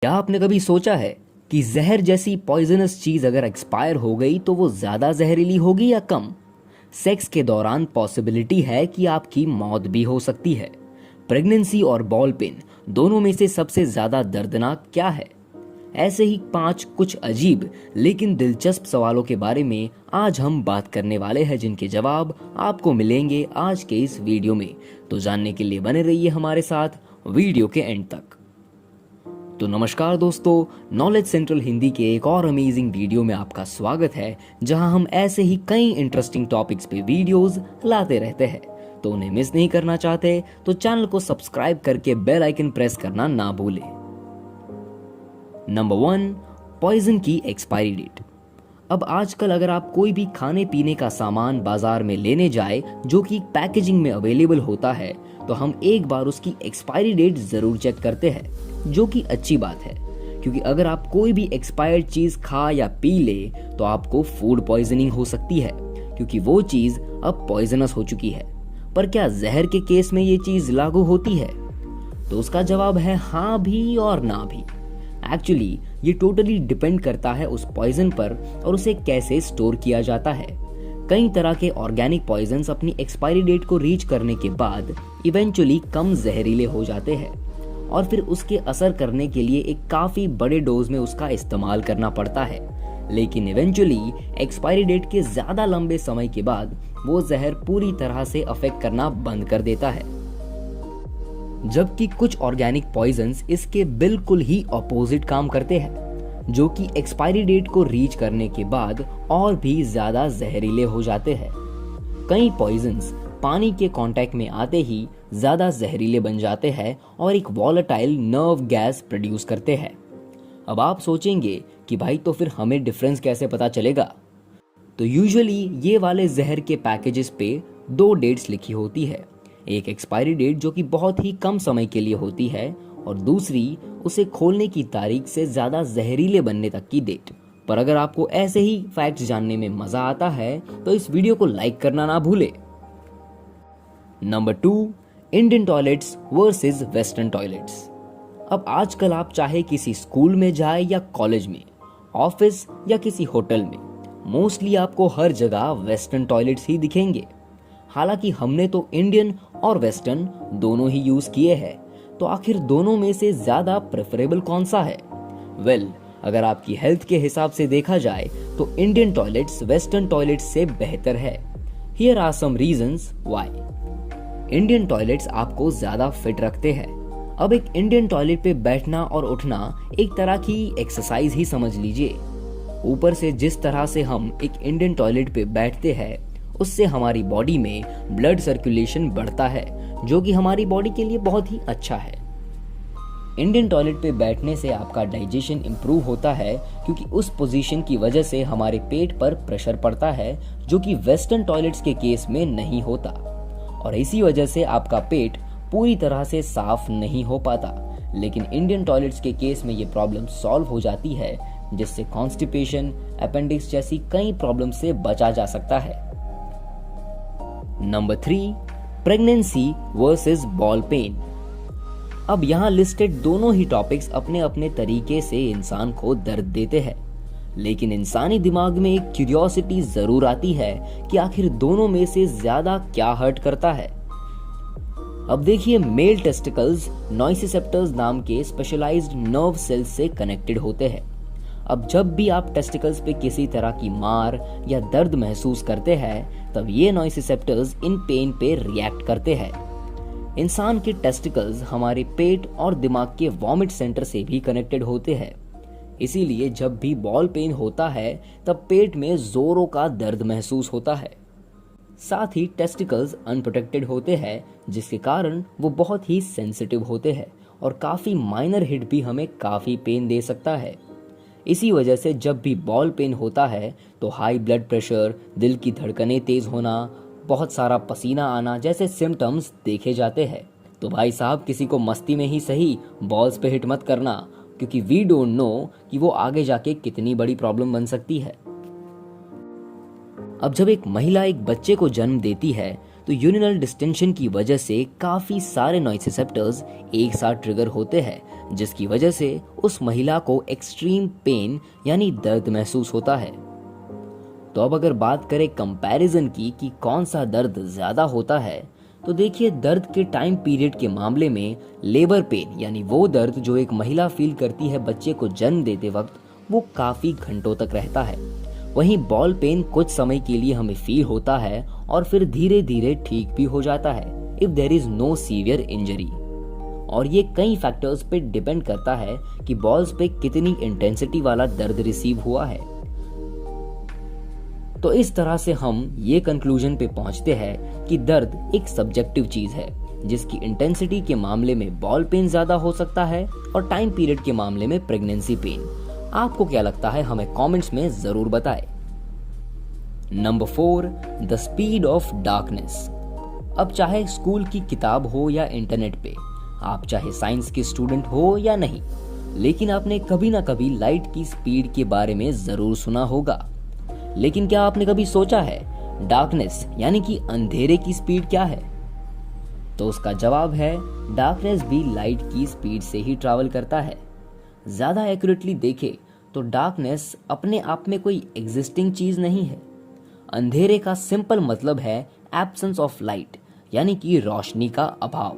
क्या आपने कभी सोचा है कि जहर जैसी पॉइजनस चीज अगर एक्सपायर हो गई तो वो ज्यादा जहरीली होगी या कम? सेक्स के दौरान पॉसिबिलिटी है कि आपकी मौत भी हो सकती है। प्रेगनेंसी और बॉल पेन दोनों में से सबसे ज्यादा दर्दनाक क्या है? ऐसे ही 5 कुछ अजीब लेकिन दिलचस्प सवालों के बारे में आज हम बात करने वाले हैं, जिनके जवाब आपको मिलेंगे आज के इस वीडियो में। तो जानने के लिए बने रहिए हमारे साथ वीडियो के एंड तक। तो नमस्कार दोस्तों, नॉलेज सेंट्रल हिंदी के एक और अमेजिंग वीडियो में आपका स्वागत है, जहां हम ऐसे ही कई इंटरेस्टिंग टॉपिक्स पे वीडियोस लाते रहते हैं। तो उन्हें मिस नहीं करना चाहते तो चैनल को सब्सक्राइब करके बेल आइकन प्रेस करना ना भूलें। नंबर 1, पॉइजन की एक्सपायरी डेट। अब आजकल अगर आप कोई भी खाने पीने का सामान बाजार में लेने जाए जो कि पैकेजिंग में अवेलेबल होता है, तो हम एक बार उसकी एक्सपायरी डेट जरूर चेक करते हैं, जो कि अच्छी बात है, क्योंकि अगर आप कोई भी एक्सपायर्ड चीज खा या पी ले तो आपको फूड पॉइजनिंग हो सकती है, क्योंकि वो चीज अब पॉइजनस हो चुकी है। पर क्या जहर के केस में ये चीज लागू होती है? तो उसका जवाब है हाँ भी और ना भी। एक्चुअली ये टोटली डिपेंड करता है उस पॉइजन पर और उसे कैसे स्टोर किया जाता है। कई तरह के ऑर्गेनिक पॉइजन्स अपनी एक्सपायरी डेट को रीच करने के बाद इवेंचुअली कम जहरीले हो जाते हैं और फिर उसके असर करने के लिए एक काफी बड़े डोज में उसका इस्तेमाल करना पड़ता है, लेकिन इवेंचुअली एक्सपायरी डेट के ज्यादा लंबे समय के बाद वो जहर पूरी तरह से अफेक्ट करना बंद कर देता है। जबकि कुछ ऑर्गेनिक पॉइजन्स इसके बिल्कुल ही ऑपोजिट काम करते हैं, जो कि एक्सपायरी डेट को रीच करने के बाद और भी ज्यादा जहरीले हो जाते हैं। कई पॉइजन्स पानी के कांटेक्ट में आते ही ज्यादा जहरीले बन जाते हैं और एक वॉलेटाइल नर्व गैस प्रोड्यूस करते हैं। अब आप सोचेंगे कि भाई तो फिर हमें डिफरेंस कैसे पता चलेगा? तो यूजुअली ये वाले जहर के पैकेजेस पे 2 डेट्स लिखी होती है। एक एक्सपायरी डेट जो कि बहुत ही कम समय के लिए होती है और दूसरी उसे खोलने की तारीख से ज्यादा जहरीले बनने तक की डेट। पर अगर आपको ऐसे ही फैक्ट्स जानने में मजा आता है तो इस वीडियो को लाइक करना ना भूले। Number 2, Indian toilets versus western toilets. अब आजकल आप चाहे किसी स्कूल में जाए या कॉलेज में, ऑफिस या किसी होटल में, मोस्टली आपको हर जगह वेस्टर्न टॉयलेट्स ही दिखेंगे। हालांकि हमने तो इंडियन और वेस्टर्न दोनों ही यूज किए हैं, तो आखिर दोनों में से ज्यादा प्रेफरेबल कौन सा है? अगर आपकी हेल्थ के हिसाब से देखा जाए तो इंडियन टॉयलेट्स वेस्टर्न टॉयलेट्स से बेहतर है। Here are some reasons why. Indian toilets आपको ज्यादा फिट रखते हैं। अब एक इंडियन टॉयलेट पे बैठना और उठना एक तरह की एक्सरसाइज ही समझ लीजिए। ऊपर से जिस तरह से हम एक इंडियन टॉयलेट पे बैठते हैं, उससे हमारी बॉडी में ब्लड सर्कुलेशन बढ़ता है, जो कि हमारी बॉडी के लिए बहुत ही अच्छा है। इंडियन टॉयलेट पे बैठने से आपका डाइजेशन इंप्रूव होता है, क्योंकि उस पोजीशन की वजह से हमारे पेट पर प्रेशर पड़ता है, जो कि वेस्टर्न टॉयलेट्स के केस में नहीं होता, और इसी वजह से आपका पेट पूरी तरह से साफ नहीं हो पाता। लेकिन इंडियन टॉयलेट्स के केस में ये प्रॉब्लम सॉल्व हो जाती है, जिससे कॉन्स्टिपेशन, अपेंडिक्स जैसी कई प्रॉब्लम से बचा जा सकता है। Number 3, pregnancy versus ball pain. अब यहाँ लिस्टेड दोनों ही टॉपिक्स अपने अपने तरीके से इंसान को दर्द देते हैं, लेकिन इंसानी दिमाग में एक क्यूरियोसिटी जरूर आती है कि आखिर दोनों में से ज्यादा क्या हर्ट करता है। अब देखिए, मेल टेस्टिकल्स नोइसिसेप्टर्स नाम के स्पेशलाइज्ड नर्व सेल्स से कनेक्टेड होते हैं। अब जब भी आप टेस्टिकल्स पे किसी तरह की मार या दर्द महसूस करते हैं, तब ये नोइसिसेप्टर्स इन पेन पे रिएक्ट करते हैं। इंसान के टेस्टिकल्स हमारे पेट और दिमाग के वॉमिट सेंटर से भी कनेक्टेड होते हैं। इसीलिए जब भी बॉल पेन होता है तब पेट में जोरों का दर्द महसूस होता है। साथ ही टेस्टिकल्स अनप्रोटेक्टेड होते हैं, जिसके कारण वो बहुत ही सेंसिटिव होते हैं और काफी माइनर हिट भी हमें काफी पेन दे सकता है। इसी वजह से जब भी बॉल पेन होता है तो हाई ब्लड प्रेशर, दिल की धड़कनें तेज होना, बहुत सारा पसीना आना जैसे सिम्टम्स देखे जाते हैं। तो भाई साहब, किसी को मस्ती में ही सही बॉल्स पे हिट मत करना, क्योंकि वी डोंट नो कि वो आगे जाके कितनी बड़ी प्रॉब्लम बन सकती है। अब जब एक महिला एक बच्चे को जन्म देती है तो यूरिनल डिस्टेंशन की वजह से काफी सारे नोइसिसेप्टर्स एक साथ ट्रिगर होते हैं, जिसकी वजह से उस महिला को एक्सट्रीम पेन यानी दर्द महसूस होता है। तो अब अगर बात करें कंपैरिजन की कि कौन सा दर्द ज्यादा होता है, तो देखिए दर्द के टाइम पीरियड के मामले में लेबर पेन यानी वो दर्द जो एक महिला फील करती है बच्चे को जन्म देते वक्त, वो काफी घंटों तक रहता है। वहीं बॉल पेन कुछ समय के लिए हमें फील होता है और फिर धीरे धीरे ठीक भी हो जाता है if there is no severe injury. और ये कई फैक्टर्स पे डिपेंड करता है कि बॉल्स पे कितनी इंटेंसिटी वाला दर्द रिसीव हुआ है। तो इस तरह से हम ये कंक्लूजन पे पहुंचते हैं कि दर्द एक सब्जेक्टिव चीज है, जिसकी इंटेंसिटी के मामले में बॉल पेन ज्यादा हो सकता है और टाइम पीरियड के मामले में प्रेगनेंसी पेन। आपको क्या लगता है, हमें कमेंट्स में जरूर बताएं। Number 4, the speed of darkness. अब चाहे स्कूल की किताब हो या इंटरनेट पे, आप चाहे साइंस के स्टूडेंट हो या नहीं, लेकिन आपने कभी ना कभी लाइट की स्पीड के बारे में जरूर सुना होगा। लेकिन क्या आपने कभी सोचा है डार्कनेस यानी कि अंधेरे की स्पीड क्या है? तो उसका जवाब है डार्कनेस भी लाइट की स्पीड से ही ट्रैवल करता है। ज्यादा एक्यूरेटली देखें तो डार्कनेस अपने आप में कोई एग्जिस्टिंग चीज नहीं है। अंधेरे का सिंपल मतलब है एब्सेंस ऑफ लाइट यानी कि रोशनी का अभाव।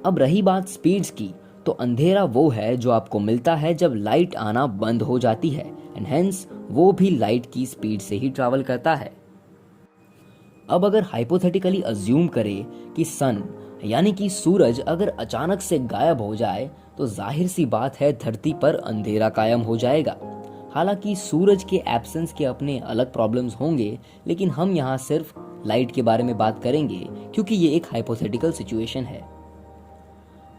अब रही बात स्पीड्स की, तो अंधेरा वो है जो आपको मिलता है जब लाइट आना बंद हो जाती है, एंड हेंस वो भी लाइट की स्पीड से ही ट्रैवल करता है। अब अगर हाइपोथेटिकली अज्यूम करें कि सन यानी कि सूरज अगर अचानक से गायब हो जाए, तो जाहिर सी बात है धरती पर अंधेरा कायम हो जाएगा। हालांकि सूरज के एब्सेंस के अपने अलग प्रॉब्लम्स होंगे, लेकिन हम यहाँ सिर्फ लाइट के बारे में बात करेंगे क्योंकि ये एक हाइपोथेटिकल सिचुएशन है।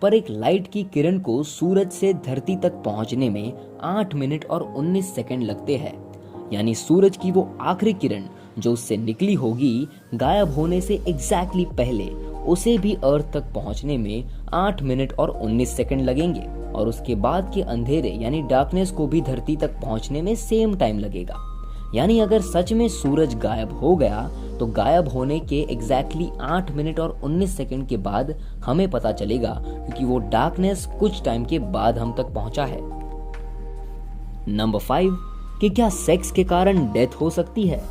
पर एक लाइट की किरण को सूरज से धरती तक पहुंचने में 8 मिनट और 19 सेकंड लगते हैं। यानी सूरज की वो आखिरी किरण जो उससे निकली होगी, गायब होने से एग्जैक्टली पहले उसे भी अर्थ तक पहुंचने में 8 मिनट और 19 सेकंड लगेंगे, और उसके बाद के अंधेरे यानी डार्कनेस को भी धरती तक पहुंचने में सेम टाइम लगेगा। यानी अगर सच में सूरज गायब हो गया, तो गायब होने के एग्जैक्टली 8 मिनट और 19 सेकंड के बाद हमें पता चलेगा, क्योंकि वो डार्कनेस कुछ टाइम के बाद हम तक पहुंचा है। नंबर 5, कि क्या सेक्स के कारण डेथ हो सकती है?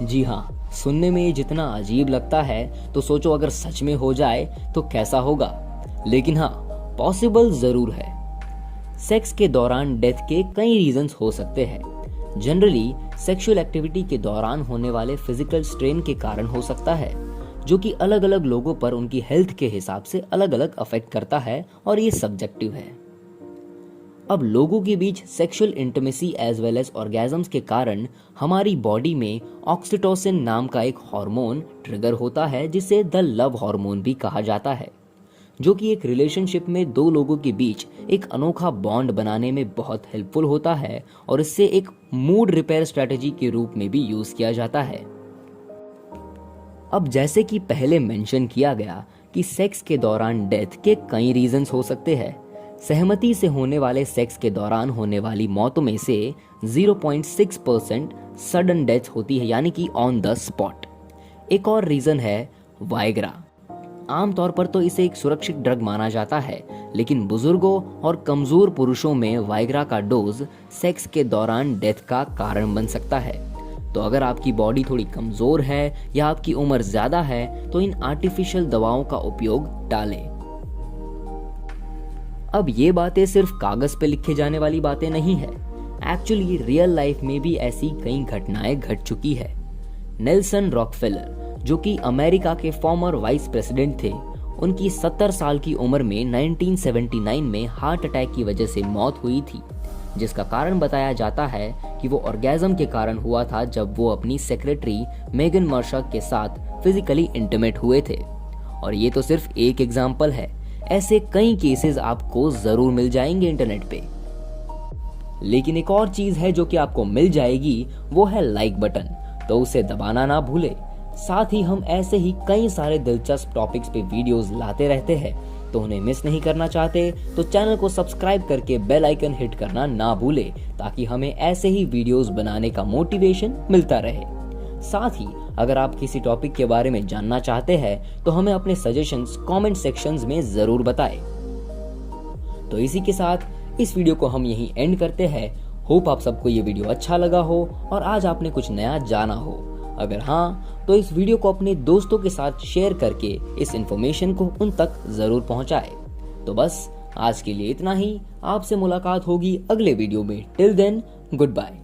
जी हाँ, सुनने में ये जितना अजीब लगता है, तो सोचो अगर सच में हो जाए तो कैसा होगा। लेकिन हाँ, पॉसिबल जरूर है। सेक्स के दौरान डेथ के कई रीजंस हो सकते हैं। जनरली सेक्सुअल एक्टिविटी के दौरान होने वाले फिजिकल स्ट्रेन के कारण हो सकता है, जो कि अलग अलग लोगों पर उनकी हेल्थ के हिसाब से अलग अलग अफेक्ट करता है, और ये सब्जेक्टिव है। अब लोगों के बीच sexual intimacy as well as orgasms के कारण हमारी बॉडी में ऑक्सीटोसिन नाम का एक हार्मोन ट्रिगर होता है, जिसे द लव हार्मोन भी कहा जाता है, जो कि एक रिलेशनशिप में दो लोगों के बीच एक अनोखा बॉन्ड बनाने में बहुत हेल्पफुल होता है, और इससे एक मूड रिपेयर स्ट्रेटेजी के रूप में भी यूज किया जाता है। अब जैसे कि पहले मेंशन किया गया कि सेक्स के दौरान डेथ के कई रीजंस हो सकते हैं। सहमति से होने वाले सेक्स के दौरान होने वाली मौतों में से 0.6% सडन डेथ होती है, यानी कि ऑन द स्पॉट। एक और रीजन है वायग्रा। आमतौर पर तो इसे एक सुरक्षित ड्रग माना जाता है, लेकिन बुजुर्गों और कमजोर पुरुषों में वायग्रा का डोज सेक्स के दौरान डेथ का कारण बन सकता है। तो अगर आपकी बॉडी थोड़ी कमजोर है या आपकी उम्र ज्यादा है, तो इन आर्टिफिशियल दवाओं का उपयोग टालें। अब ये बातें सिर्फ कागज पे लिखे जाने वाली बातें नहीं है। एक्चुअली रियल लाइफ में भी ऐसी कई घटनाएं घट चुकी है। नेल्सन रॉकफेलर, जो कि अमेरिका के फॉर्मर वाइस प्रेसिडेंट थे, उनकी 70 साल की उम्र में 1979 में हार्ट अटैक की वजह से मौत हुई थी, जिसका कारण बताया जाता है कि वो ऑर्गेजम के कारण हुआ था जब वो अपनी सेक्रेटरी मेगन मर्शक के साथ फिजिकली इंटीमेट हुए थे। और ये तो सिर्फ एक एग्जाम्पल है, ऐसे कई केसेस आपको जरूर मिल जाएंगे इंटरनेट पे। लेकिन एक और चीज है जो कि आपको मिल जाएगी, वो है लाइक बटन, तो उसे दबाना ना भूले। साथ ही हम ऐसे ही कई सारे दिलचस्प टॉपिक्स पे वीडियोस लाते रहते हैं, तो उन्हें मिस नहीं करना चाहते तो चैनल को सब्सक्राइब करके बेल आइकन हिट करना ना भूले, ताकि हमें ऐसे ही वीडियोस बनाने का मोटिवेशन मिलता रहे। साथ ही अगर आप किसी टॉपिक के बारे में जानना चाहते हैं, तो हमें अपने सजेशंस कमेंट सेक्शंस में जरूर बताएं। तो इसी के साथ इस वीडियो को हम यहीं एंड करते हैं। होप आप सबको ये वीडियो अच्छा लगा हो और आज आपने कुछ नया जाना हो। अगर हाँ तो इस वीडियो को अपने दोस्तों के साथ शेयर करके इस इन्फॉर्मेशन को उन तक जरूर पहुंचाए। तो बस आज के लिए इतना ही। आपसे मुलाकात होगी अगले वीडियो में। Till then good bye.